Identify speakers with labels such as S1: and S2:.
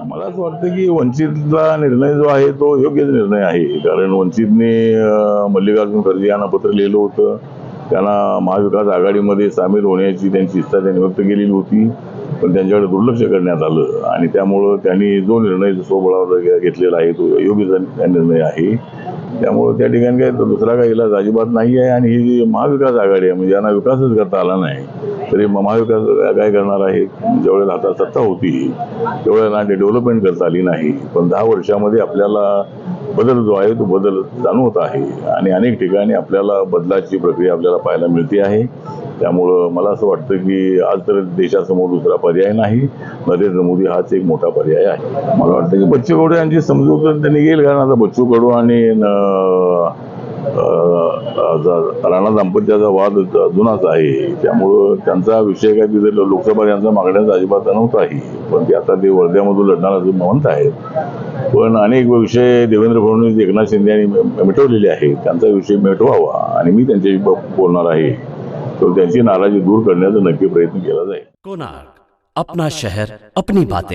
S1: मला असं वाटतं की वंचितचा निर्णय जो आहे तो योग्यच निर्णय आहे. कारण वंचितने मल्लिकार्जुन खरगे यांना पत्र लिहिलं होतं. त्यांना महाविकास आघाडीमध्ये सामील होण्याची त्यांची इच्छा त्यांनी व्यक्त केलेली होती, पण त्यांच्याकडे दुर्लक्ष करण्यात आलं आणि त्यामुळं त्यांनी जो निर्णय स्वबळावर घेतलेला आहे तो योग्य निर्णय आहे. त्यामुळं त्या ठिकाणी काय दुसरा काही इलाज अजिबात नाही आहे. आणि ही जी महाविकास आघाडी आहे म्हणजे यांना विकासच करता आला नाही, तरी महाविकास काय करणार आहे. ज्यावेळेला हातात सत्ता होती त्यावेळेला डेव्हलपमेंट करता आली नाही, पण 10 वर्षामध्ये आपल्याला बदल जो आहे तो बदल जाणवत आहे आणि अनेक ठिकाणी आपल्याला बदलाची प्रक्रिया आपल्याला पाहायला मिळते आहे. त्यामुळं मला असं वाटतं की आज तर देशासमोर दुसरा पर्याय नाही, नरेंद्र मोदी हाच एक मोठा पर्याय आहे. मला वाटतं की बच्चू कडू यांची समजूत त्यांनी येईल, कारण आता बच्चू कडू आणि राणा दाम्पत्याचा वाद जुनाच आहे. त्यामुळं त्यांचा विषय काय तिथे लोकसभा यांचा मागण्याचा अजिबात नव्हताही, पण ते आता ते वर्ध्यामधून लढणार असं म्हणत आहेत. पण अनेक विषय देवेंद्र फडणवीस एकनाथ शिंदे यांनी मिटवलेले आहेत. त्यांचा विषय मिटवावा आणि मी त्यांच्याशी बोलणार आहे, तर त्यांची नाराजी दूर करण्याचा नक्की प्रयत्न केला जाईल.
S2: कोणार्क, अपना शहर अपनी बातें.